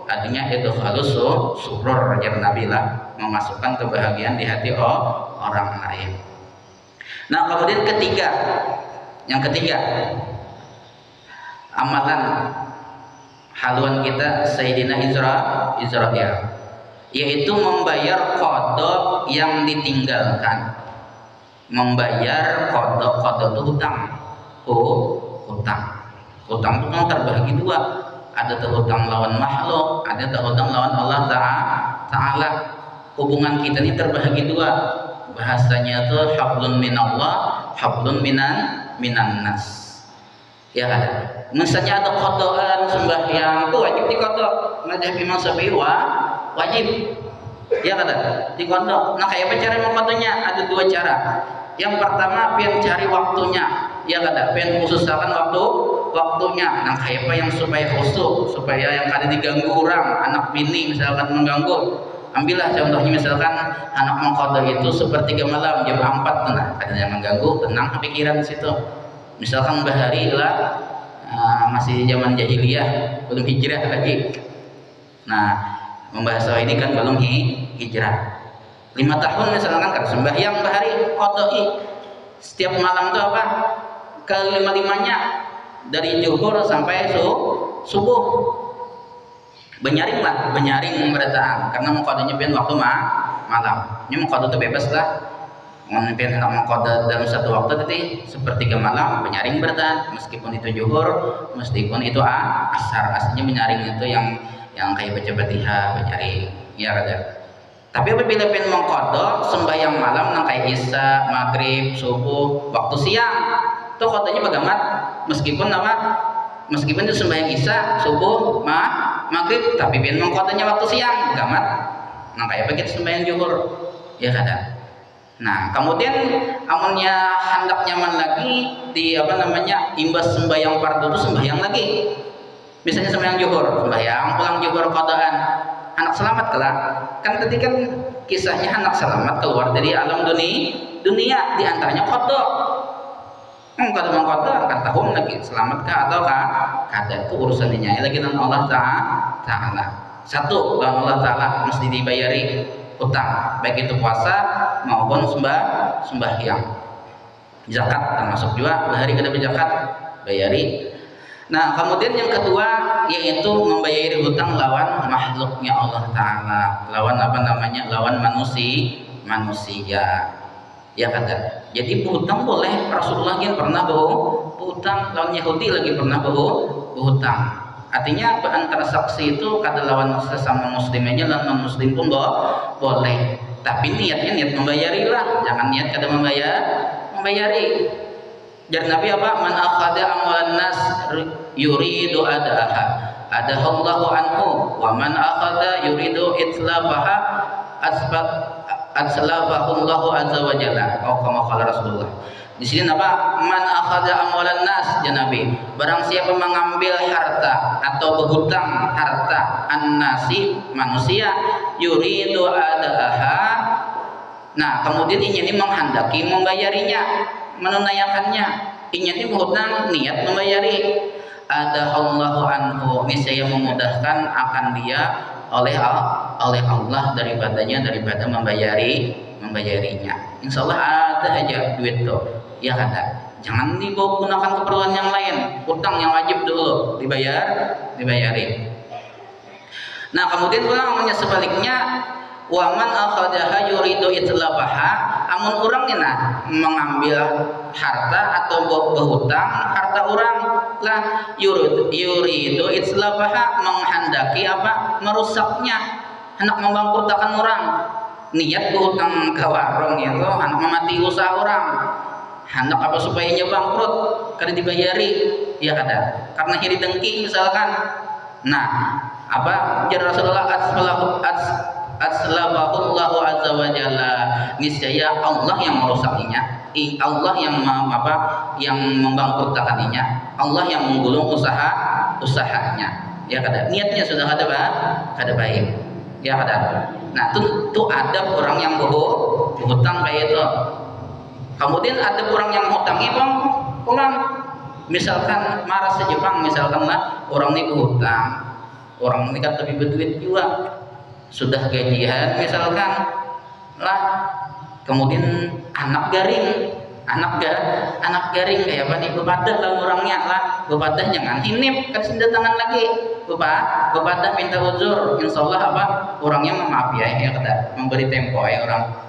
artinya itu halus surur ajar Nabi lah, memasukkan kebahagiaan di hati orang lain. Nah kemudian yang ketiga amalan haluan kita Sayyidina Israel, yaitu membayar qada yang ditinggalkan. Membayar qada itu hutang. Hutang itu kan terbagi dua, ada hutang lawan makhluk, ada hutang lawan Allah Ta'ala. Hubungan kita ini terbagi dua, bahasanya itu hablun minallah, hablun minan nas. Ya ada. Misalnya ada qadaan sembahyang itu wajib diqada. Mazhab Imam Syafi'i wajib. Ya ada diqada. Nah kayak apa cara mengqadanya? Ada dua cara. Yang pertama pengen cari waktunya. Ya ada. Pengen khususkan waktunya. Nah kayak apa yang supaya khusus, supaya yang kada diganggu orang, anak bini misalkan mengganggu. Ambillah contohnya misalkan anak mengqada itu sepertiga malam jam 4 tenang, ada yang mengganggu, tenang pikiran di situ. Misalkan bahari lah masih zaman jahiliyah, belum hijrah lagi. Nah membahas soal ini kan belum hijrah. 5 tahun misalkan kan sembahyang bahari qadai setiap malam itu apa kelima-limanya dari zuhur sampai subuh. Benyaring berarti karena mengqadanya pian waktu malam. Ini mengqada itu bebas lah. Mungkin hendak mengqada dalam satu waktu tadi sepertiga malam benyaring berarti, meskipun itu zuhur, meskipun itu asar. Aslinya benyaring itu yang kayak baca Fatihah benyaring, ya kan. Tapi apabila pengen mengqada sembahyang malam nang kayak isya, maghrib, subuh, waktu siang, tuh qadanya bagaimana? Meskipun itu sembahyang isya, subuh, maghrib, tapi pengen mengqadanya waktu siang, bagaimana? Nang kayak begitu sembahyang zuhur, ya kan. Nah, kemudian amunnya hendak nyaman lagi di imbas sembahyang fardu itu sembahyang lagi. Misalnya sembahyang zuhur, sembahyang pulang zuhur qadaan. Anak selamat kelak. Kan tadi kan kisahnya anak selamat keluar dari alam dunia di antaranya qada. Kalau mengqada akan tahu lagi selamatkah atau kada, itu urusannya lagi dengan Allah Ta'ala. Satu, Allah Ta'ala mesti dibayari utang, baik itu puasa maupun sembahyang. Zakat termasuk juga, bahari kada berzakat bayari. Nah kemudian yang kedua yaitu membayari hutang lawan makhluknya Allah Ta'ala, lawan lawan manusia, ya kata. Jadi berhutang boleh. Rasulullah kan pernah berhutang, lawan Yahudi lagi pernah berhutang. Artinya antara saksi itu kada lawan sesama muslimnya, lawan non muslim pun boleh. Tapi niatnya niat membayari lah, jangan niat kada membayari. Jar Nabi apa? Man akhada amwalan nas yuridu adaha adahallahu anhu, wa man akhada yuridu itlafaha atslafahullahu azza wa jalla. Oh kama qala Rasulullah. Di sini apa? Man akhada amwalan nas, ya Nabi. Barang siapa mengambil harta atau berhutang harta an-nasi manusia, yuridu adaha. Nah, kemudian ini menghendaki membayarinya, menunaikannya. Ini berhutang niat membayari. Adahallahu anhu, niscaya memudahkan akan dia oleh Allah daripada membayarinya. Insya Allah ada aja duit tuh, ya ada. Jangan gunakan keperluan yang lain. Utang yang wajib dulu dibayari. Nah kemudian pulang sebaliknya, waman akhadaha yuridu itlafaha, amun orang mengambil harta atau berhutang harta orang lah yuridu itlafaha, menghendaki merusaknya, hendak membangkrutakan orang. Niat berhutang ke warung itu hendak memati usaha orang, hendak supaya bangkrut kada dibayari, ya kada, karena hiri dengki misalkan. Nah jar Rasulullah atslabahullahu azza wa jalla, niscaya Allah yang merusaknya, Allah yang yang membangkrutakaninya, Allah yang menggulung usaha usahanya. Ya kada niatnya sudah kada baik. Ya kada. Nah, itu ada orang yang berhutang kayak itu. Kemudian ada orang yang hutangi bang pulang. Misalkan marah sejepang, misalkan lah orang ini berhutang, orang ini kan lebih berduit juga, sudah gajian misalkan lah, kemudian anak garing kayak apa nih, bepadah lah orangnya lah, bepadah jangan hinip kasih datangan lagi, bepadah minta uzur, insyaallah apa orangnya memaaf ya kata memberi tempo ya orang.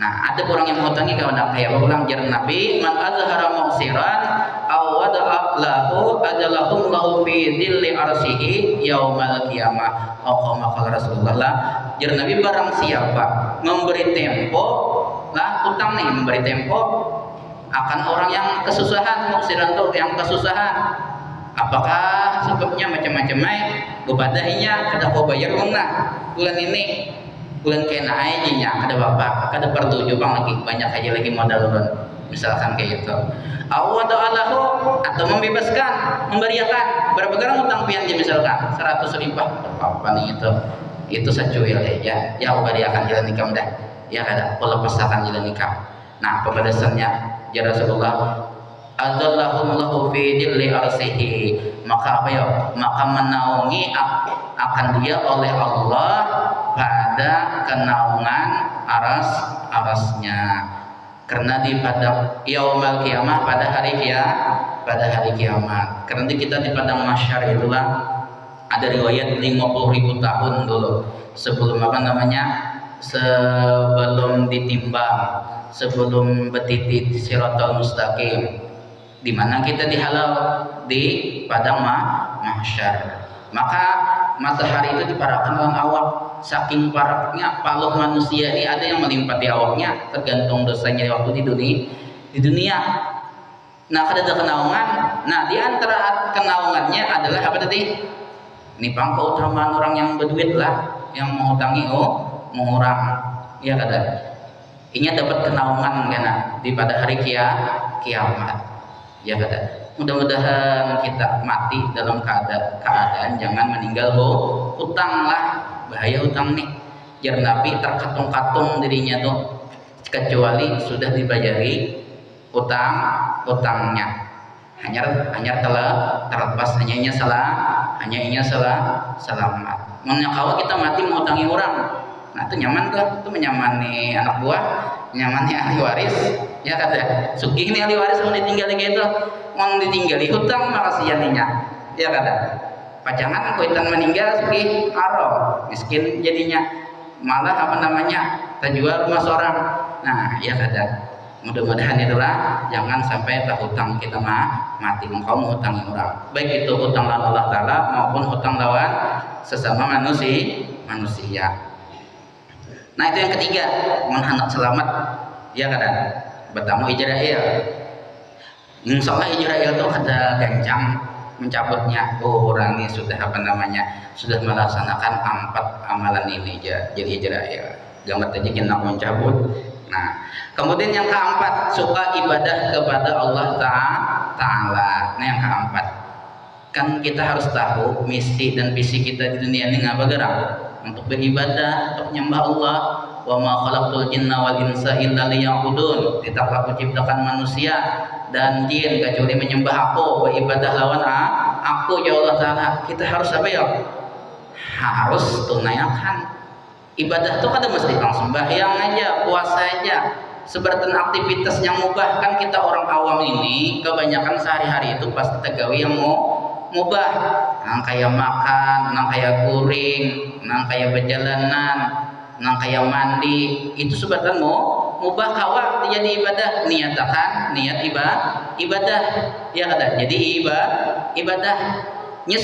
Nah, ada orang yang menghutangi kayak ulang jar Nabi, man azhara mu'siran aw wada'a lahu ajalahum lahu fi dhilli arsihi yaumal qiyamah. Kama qala Rasulullah lah, jar Nabi barang siapa memberi tempo lah utang nih, memberi tempo akan orang yang kesusahan, mu'siran tuh yang kesusahan. Apakah sebabnya macam-macam bebadahinya kada kau bayar bulan ini, bulan kena aja ada bapak, kada perlu jubang lagi, banyak aja lagi modal ulun, misalkan kayak gitu. Awalahu atau membebaskan, memberiakan berapa gram utang pian misalkan 100.000, apa nih itu sacuil aja, ya ubariakan jalan nikah dah, ya kada, kalau pasakan jalan nikah. Nah, pembalasannya ya Rasulullah, adzallahumullahu fi dhilli arsihi, maka apa ya, maka menaungi akan dia oleh Allah pada kenaungan arasnya, karena di padang yaumal kiamah, pada hari kiamat. Karena kita di padang mahsyar itulah ada riwayat 50.000 tahun dulu sebelum sebelum ditimbang, sebelum betitit siratal mustaqim, di mana kita dihalau di padang mahsyar. Maka matahari itu diparahkan dalam awak, saking paraknya paluh manusia ini ada yang melimpati awaknya, tergantung dosanya waktu di dunia. Nah, kada ada kenaungan. Nah, di antara kenaungannya adalah apa tadi? Ini keutamaan orang yang berduit lah, yang menghutangi mengurang, ya kada. Ini dapat kenaungan karena di pada hari kiamat, ya kada. Mudah-mudahan kita mati dalam keadaan jangan meninggal hutang lah, bahaya hutang nih. Jar Nabi terkatung-katung dirinya tuh, kecuali sudah dibayari utangnya, hanya telah terlepas, hanya selamat. Menyakawa kita mati menghutangi orang, nah itu nyaman tuh, itu menyamani anak buah, menyamani ahli waris, ya kada. Sugih nih ahli waris mau ditinggali gitu, mau ditinggali hutang makasihaninya, ya kada. Pajangan kuitan meninggal sugih aro, miskin jadinya, malah terjual rumah seorang. Nah, ya kada. Mudah-mudahan itulah jangan sampai terhutang kita mati engkau menghutangi orang, baik itu hutang lawan Allah Ta'ala maupun hutang lawan sesama manusia. Nah, itu yang ketiga, menghendak selamat, ya kada. Bertamu Israel, insyaallah Israel itu ada gancang mencabutnya. Orang ini sudah sudah melaksanakan 4 amalan ini jadi Israel. Gambar aja kena mencabut. Nah, kemudian yang keempat, suka ibadah kepada Allah Ta'ala. Nah, yang keempat, kan kita harus tahu misi dan visi kita di dunia ini ngapa gerak? Untuk beribadah, untuk menyembah Allah. Wa ma khalaqtul jinna wal insa illa liya'budun. Tidak aku ciptakan manusia dan jin kecuali menyembah aku, beribadah lawan aku ya Allah Ta'ala. Kita harus apa ya? Harus tunaikan ibadah itu kada mesti langsung sembahyang aja, puasa aja, seberatan aktivitas yang mubah. Kan kita orang awam ini kebanyakan sehari-hari itu pasti tegawi yang mubah, nang kayak makan, nang kayak kuring, nang kayak berjalanan, nang kayak mandi, itu seberatan mubah kawa jadi ibadah. Niatakan niat ibadah, ya kada. Jadi ibadahnya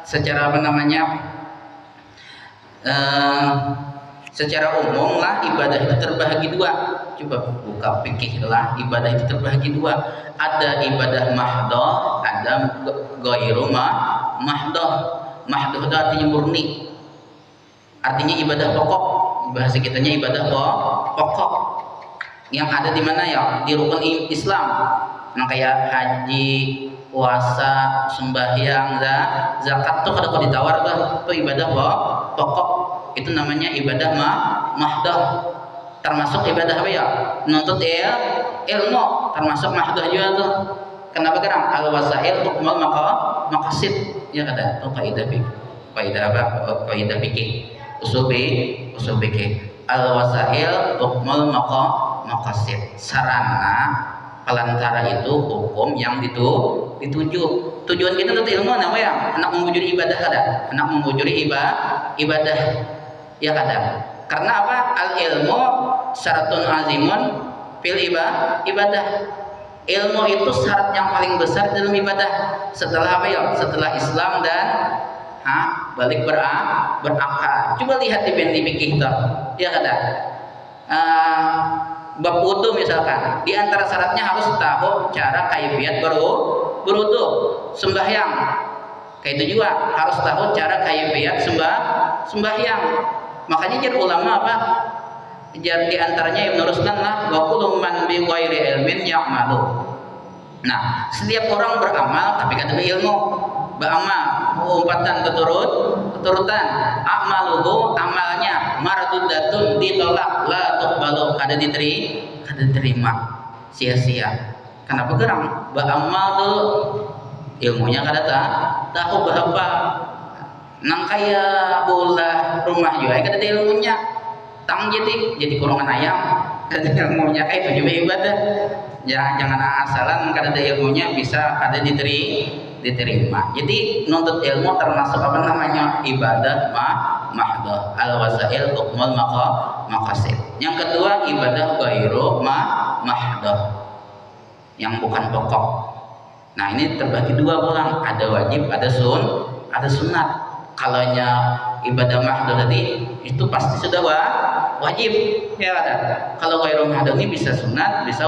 secara apa namanya, secara umum lah ibadah itu terbagi dua. Coba buka fikih lah, ibadah itu terbagi dua. Ada ibadah mahdoh, ada ghairu mahdoh. Mahdoh itu artinya murni, artinya ibadah pokok. Bahasa kitanya ibadah pokok yang ada di mana ya, di rukun Islam. Nah, kayak haji, puasa, sembahyang, zakat tuh kalau ditawar tuh ibadah pokok. Itu namanya ibadah mahdoh. Termasuk ibadah apa ya? Menuntut ilmu, termasuk mahdoh juga tuh. Kenapa kan al wasail hukmul maqasid ya kada tuh kaidah fikih. Kaidah apa? Kaidah fikih. Usul fikih. Al wasail hukmul maqasid. Sarana pelantara itu hukum yang dituju. Tujuan kita untuk ilmu apa ya? Anak membujuri ibadah kada? Anak membujuri ibadah ya kada? Karena apa? Al ilmu syaratun azimun fil ibadah. Ilmu itu syarat yang paling besar dalam ibadah. Setelah apa ya? Setelah Islam dan balik berakal. Coba lihat di fikih itu, ya kada? Bab wudu misalkan, di antara syaratnya harus tahu cara kaifiat berwudu. Sembahyang, kayak itu juga harus tahu cara kaifiat sembahyang. Makanya jadi ulama apa? Jadi di antaranya Ibnu Ruslan lah, wa kullu man bi ghairi ilmin ya'malu. Nah, setiap orang beramal tapi kan ada ilmu. Beramal umpatan keturutan amaluhu amalnya mardudatun ditolak la tuqbalu kada diterima sia-sia. Kenapa gerang? Beramal tuh ilmunya kada tahu berapa. Nang kaya bola rumah juga kada ada ilmunya. Tang jadi kurungan ayam kada ilmunya itu juga ibadah. Ya jangan asalan kada ada ilmunya bisa kada diterima. Jadi nuntut ilmu termasuk apa namanya ibadah mahdoh. Al wasail hukmul maqasid. Yang kedua ibadah ghairu mahdoh yang bukan pokok. Nah ini terbagi dua pulang, ada wajib, ada sunat. Kalaunya ibadah mahdoh tadi itu pasti sudah wajib ya ada. Kalau ghairu mahdoh ini bisa sunat, bisa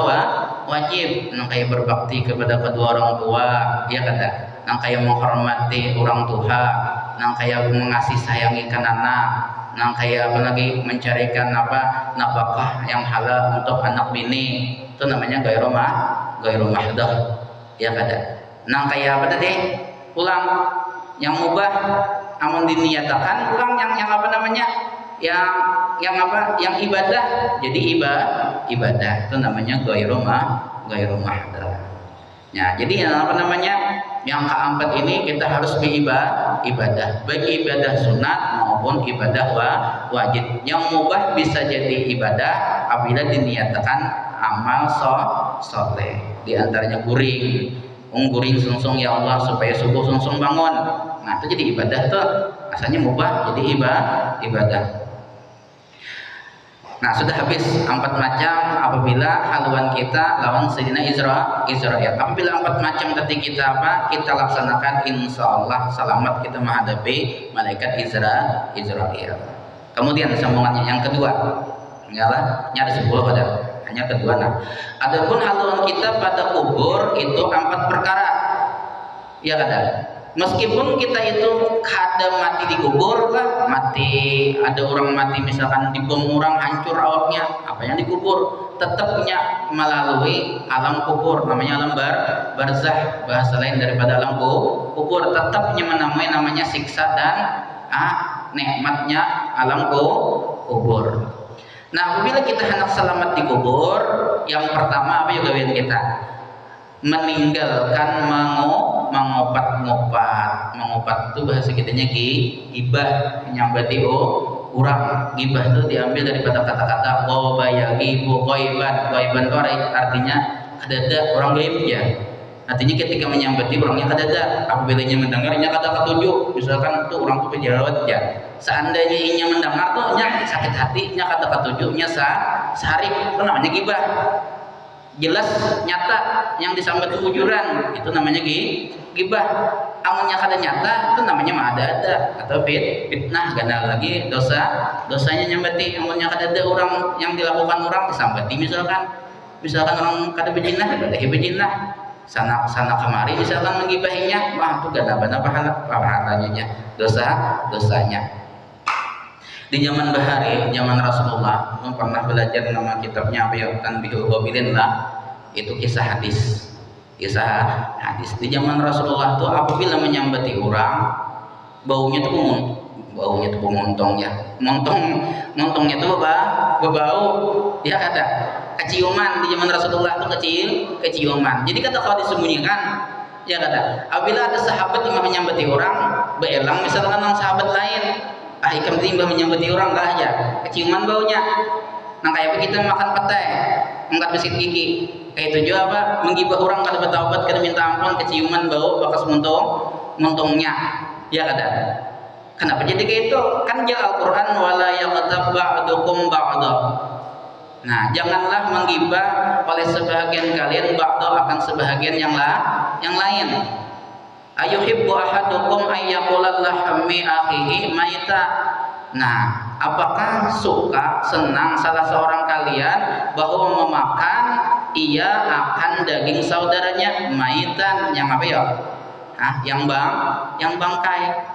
wajib. Nang kayak berbakti kepada kedua orang tua ya kada. Nang kayak menghormati orang tua, nang kayak mengasih sayangi anak, nang kayak apa lagi mencarikan nafkah yang halal untuk anak bini, itu namanya ghairu mahdoh ya kada. Nang kayak apa tadi pulang yang mubah amun diniatakan pulang yang apa namanya yang ibadah jadi ibadah itu namanya ghairu mahdoh. Ya, jadi yang apa namanya yang keempat ini kita harus beribadah, baik ibadah sunat maupun ibadah wajib. Yang mubah bisa jadi ibadah apabila diniatakan amal soleh. Di antaranya guring sungsung ya Allah supaya subuh sungsung bangun. Nah itu jadi ibadah tuh, asalnya mubah jadi ibadah. Nah sudah habis 4 macam apabila haluan kita lawan Sayyidina Israel. Apabila 4 macam tadi kita kita laksanakan, insya Allah selamat kita menghadapi malaikat Israel. Kemudian sambungannya yang kedua, nyala ada 10 pada hanya kedua. Nah adapun haluan kita pada kubur itu 4 perkara ya kada. Meskipun kita itu kada mati di kubur lah, ada orang mati misalkan dibom orang hancur awaknya, apa yang dikubur tetap punya melalui alam kubur, namanya alam barzah, bahasa lain daripada alam kubur, tetap punya namanya siksa dan nikmatnya alam kubur. Nah apabila kita hendak selamat di kubur, yang pertama apa yang gawean kita? Meninggalkan mengopat itu bahasa kitanya gibah, menyambati orang. Gibah itu diambil daripada kata-kata ghayagibu ghaiban itu artinya kadada orang gaib ya. Artinya ketika menyambati orangnya kadada, apabila nya mendengarnya kata ketujuh, misalkan tuh orang tuh pejabat ya, seandainya inya mendengar tuh nya sakit hati, nya kata ketujuhnya sehari itu namanya gibah. Jelas nyata yang disambat kejujuran itu namanya gibah. Amunnya kada nyata itu namanya ma'ada atau fitnah, ganda lagi dosanya nyambati. Amunnya kada ada orang yang dilakukan orang disambati, misalkan orang kada bejinah sana kemari misalkan menggibahinya, wah itu ganda pahalanya dosanya. Di zaman bahari, zaman Rasulullah, pernah belajar nama kitabnya apa ya, Tanbihul Ghafilin lah, itu kisah hadis. Kisah hadis di zaman Rasulullah tuh apabila menyambati orang, baunya tuh pemontong ya, montongnya tuh berbau ya kata keciuman di zaman Rasulullah tuh keciuman. Jadi kata kalau disembunyikan ya kata apabila ada sahabat yang menyambati orang beelang misalkan orang sahabat lain ikam timbah menyambati orang lah aja keciuman baunya. Nah kayak kita makan petai angkat besi gigi kayak itu juga apa menggibah orang kada bertaubat kada minta ampun keciuman bau bekas montongnya ya kada. Kenapa jadi kayak itu? Kan jalan Al-Quran wala yaghtab ba'dukum ba'da. Nah, janganlah menggibah oleh sebahagian kalian ba'da akan sebahagian yang lain. Ayuhibbu ahadukum ayyakula lahmi akhihi maita. Nah, apakah suka senang salah seorang kalian bahwa memakan ia akan daging saudaranya maitan yang apa ya? Yang bangkai.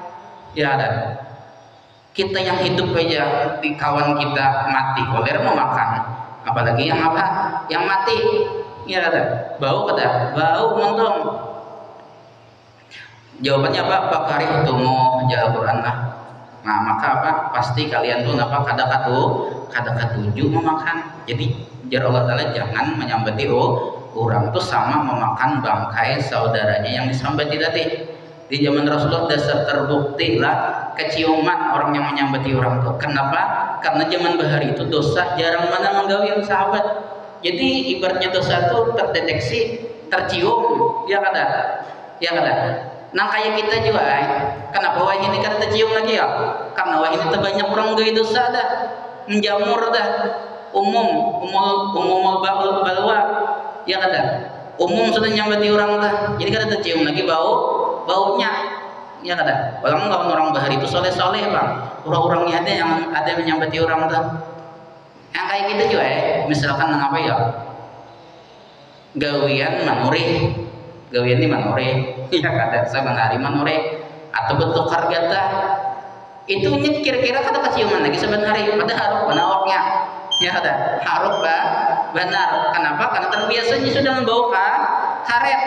Ya ada. Kita yang hidup aja di kawan kita mati, koler mau makan, apalagi yang apa? Yang mati. Ya ada. Bau kada? Bau montong. Jawabannya apa? Pakari tumu jawab Quran lah. Nah maka apa? Pasti kalian tuh apa? Kada katuju memakan. Jadi jar Allah Taala jangan menyambati orang tuh sama memakan bangkai saudaranya yang disambati tadi. Di zaman Rasulullah dasar terbukti lah keciuman orang yang menyambati orang tuh. Kenapa? Karena zaman bahari itu dosa jarang mana menggawi yang sahabat. Jadi ibaratnya dosa itu terdeteksi, tercium, ya kada. Nah kayak kita juga, kenapa wah ini kan tercium lagi ya? Karena wah ini terbanyak orang gawi dosa dah, menjamur dah, umum balwa, ya kada. Umum sudah nyambati orang dah, jadi kada tercium lagi baunya ya kada. Orang bahari itu soleh bang, orang-orangnya ada yang menyambati orang tuh yang kayak gitu juga misalkan apa ya gawian ini manore ya kada saban hari manore atau bentuk hargata itu kira-kira kada keciuman lagi saban hari pada harap penawaknya ya kada harap benar. Kenapa? Karena terbiasanya sudah membau karet.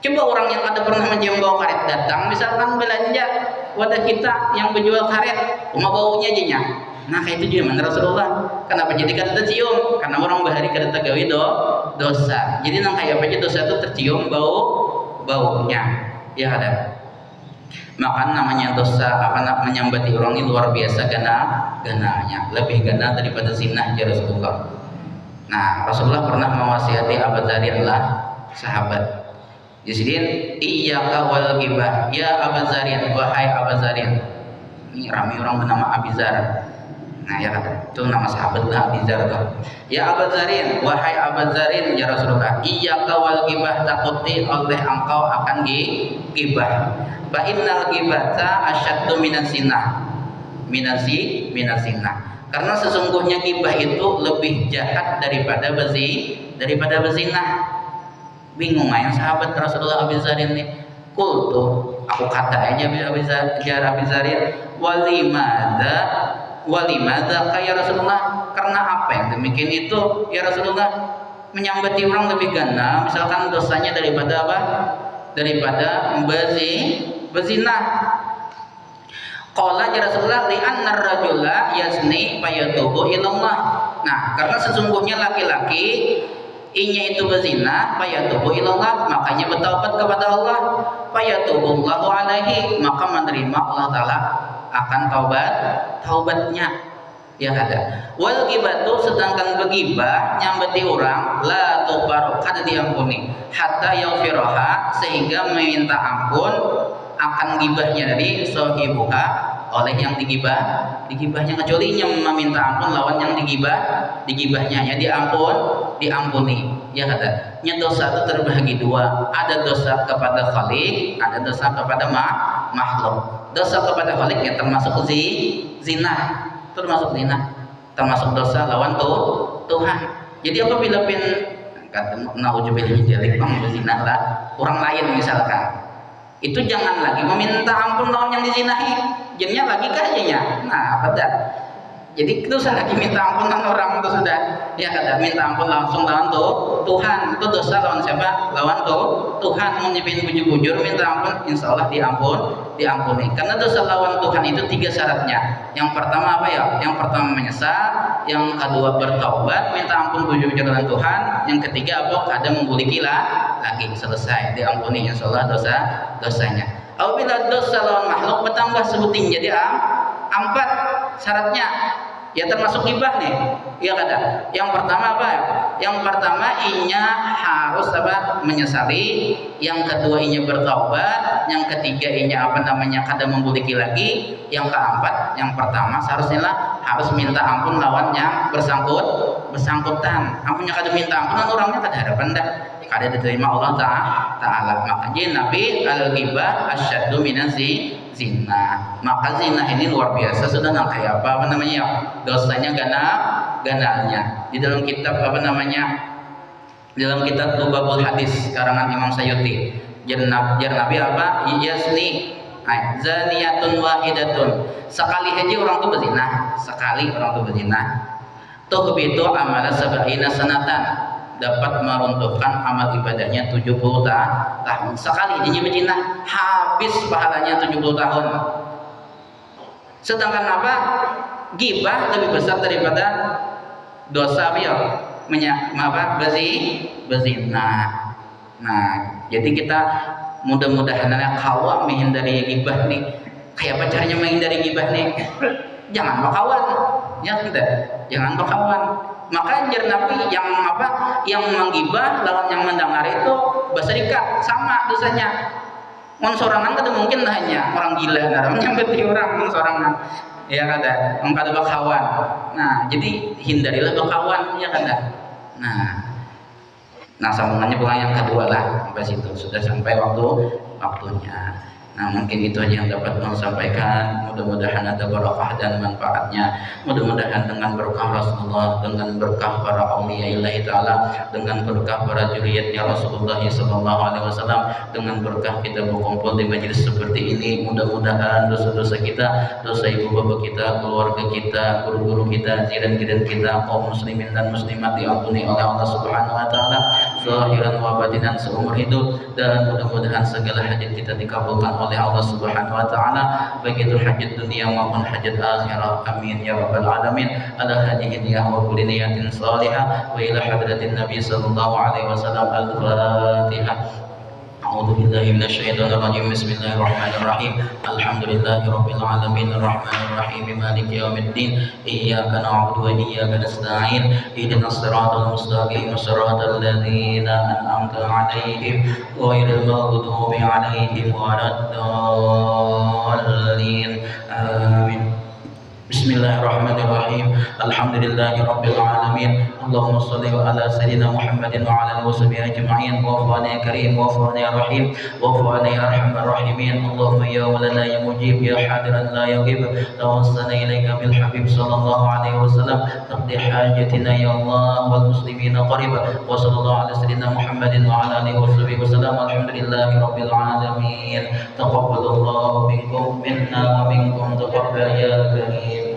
Coba orang yang ada pernah mencium bau karet datang, misalkan belanja wadah kita yang menjual karet, baunya aja. Nah kayak itu juga menurut Rasulullah. Kenapa jadi kada tercium? Karena orang bahari kada tergawi dosa. Jadi nang kayak apa aja dosa itu tercium baunya. Ya kada. Maka namanya dosa menyambati orang ini luar biasa gananya, lebih gana daripada zina ya Rasulullah. Nah Rasulullah pernah mewasiati Abu Dzar adalah sahabat. Jadi iyyaka wal ghibah ya Abu Dzarin wahai Abu Dzarin. Ini ramai orang bernama Abi Dzar. Nah ya kata itu nama sahabat lah Abi Dzar tuh. Ya Abu Dzarin wahai Abu Dzarin ya Rasulullah iyyaka wal ghibah taquti oleh engkau akan ghibah. Fa innal ghibata asyaddu minas zina. Karena sesungguhnya ghibah itu lebih jahat daripada berzina. Bingung yang sahabat Rasulullah Abi Dzar ini. Kultu aku kata aja Abi Dzarin walimada kayak Rasulullah, karena apa yang demikian itu ya Rasulullah? Menyambati orang lebih gana misalkan dosanya daripada apa? Daripada berzina. Qala ya Rasulullah li annar rajula yazni fayatubu ilallah. Nah karena sesungguhnya laki-laki inya itu berzina, fayatubu ilallah, makanya bertaubat kepada Allah, fayatubullahu alaihi, maka menerima Allah Ta'ala akan taubatnya ya kada. Wal ghibatu sedangkan begibah nyambati orang la tubaru kada diampuni hatta yaghfiraha sehingga meminta ampun akan gibahnya dari sahibuha oleh yang digibahnya, kecuali yang meminta ampun lawan yang digibahnya ya diampuni ya kata. Dosa itu terbagi dua, ada dosa kepada khaliq, ada dosa kepada makhluk. Dosa kepada khaliq ya termasuk zina, termasuk dosa lawan Tuhan. Jadi apabila kata nauzubillah min dzalik berzina lah orang lain misalkan, itu jangan lagi meminta ampun lawan yang dizinahi, jadinya lagi kayaknya. Nah apa dah? Jadi dosa lagi minta ampunan orang itu sudah ya kada minta ampun langsung lawan Tuhan, itu dosa lawan siapa? Lawan Tuhan. Mau nyipin bujur-bujur minta ampun, insya Allah diampuni. Karena dosa lawan Tuhan itu 3 syaratnya. Yang pertama apa ya? Yang pertama menyesal, yang kedua bertaubat, minta ampun bujur-bujur dengan Tuhan, yang ketiga apa? Kada membuliki lagi, selesai diampuni insya Allah dosanya. Apabila dosa lawan makhluk bertambah sebutin jadi 4 syaratnya. Ya termasuk ghibah nih, ya kada. Yang pertama apa? Yang pertama inya harus apa? Menyesali. Yang kedua inya bertaubat. Yang ketiga inya apa namanya? Kada membuliki lagi. Yang keempat, yang pertama seharusnya harus minta ampun lawan yang bersangkutan. Ampunnya kada minta ampun, orangnya kada harapan dah. Kada diterima Allah Ta'ala. Makanya Nabi al-ghibah asyaddu minan zina. Maka zina ini luar biasa, sudah kayak apa namanya, dosanya gananya. Di dalam kitab apa namanya, di dalam kitab Tubabul Hadis karangan Imam Sayyuti, jar Nabi apa, yasni zaniyatun wahidatun, sekali aja orang tuh berzina, sekali orang tuh berzina, tuhbitu amala sab'ina sanatan, dapat meruntuhkan amal ibadahnya 70 tahun. Sekali dia berzina habis pahalanya 70 tahun. Sedangkan apa? Ghibah lebih besar daripada dosa berzina. Nah, jadi kita mudah-mudahan kawan menghindari ghibah nih. Kayak apa caranya menghindari ghibah nih? Jangan berkawan, ya tidak. Jangan berkawan. Maka jar Nabi yang apa? Yang menggibah lawan yang mendengar itu berserikat sama dosanya. Sorangan kada mungkin hanya orang gila, namanya berarti orang sorangan. Ya kada, kada berkawan. Nah, jadi hindarilah berkawan, ya kada. Nah sambungannya pulang yang kedua lah, sampai situ sudah sampai waktunya. Nah mungkin itu aja yang dapat saya sampaikan. Mudah-mudahan ada barakah dan manfaatnya. Mudah-mudahan dengan berkah Rasulullah, dengan berkah para auliya Ilahi Ta'ala, dengan berkah para juriyatnya Rasulullah SAW, dengan berkah kita berkumpul di majelis seperti ini, mudah-mudahan dosa-dosa kita, dosa ibu bapak kita, keluarga kita, guru-guru kita, jiran-jiran kita, kaum muslimin dan muslimat diampuni oleh Allah Subhanahu Wa Ta'ala zahiran wa batinan seumur hidup. Dan mudah-mudahan segala hajat kita dikabulkan oleh Allah Subhanahu Wa Ta'ala, baik itu hajat dunia maupun hajat akhirah. Amin ya rabbal alamin. Ala hadhihi niyah wa kulli niyatin salihah wa ila hadratin nabi sallallahu alaihi wasallam. Al-Fatihah. A'udzu billahi minasyaitonir rajim. Bismillahirrahmanirrahim. Alhamdulillahi rabbil alamin arrahmanir rahim maliki yaumiddin. Iyyaka na'budu wa iyyaka nasta'in. Ihdinas siratal mustaqim, siratal ladzina an'amta 'alaihim ghairil maghdubi 'alaihim waladdallin. Amin. Bismillahirrahmanirrahim. Alhamdulillahi rabbil alamin. Allahumma shalli ala sayyidina Muhammadin wa ala alihi washabihi ajma'in. Wa fa'ana karim wa fa'ana rahim wa fa'ana arhamar rahimin. Allahumma ya walana ya mujib ya hadiran la yaghib, tawassana ilaika bil habib sallallahu alaihi wasallam, taqdi hajatina ya Allah wal muslimina qariba. Wa sallallahu ala sayyidina Muhammadin wa ala alihi washabihi wasallam. Alhamdulillahi rabbil alamin. Taqabbalallahu minkum minna wa minkum taqabbal ya karim.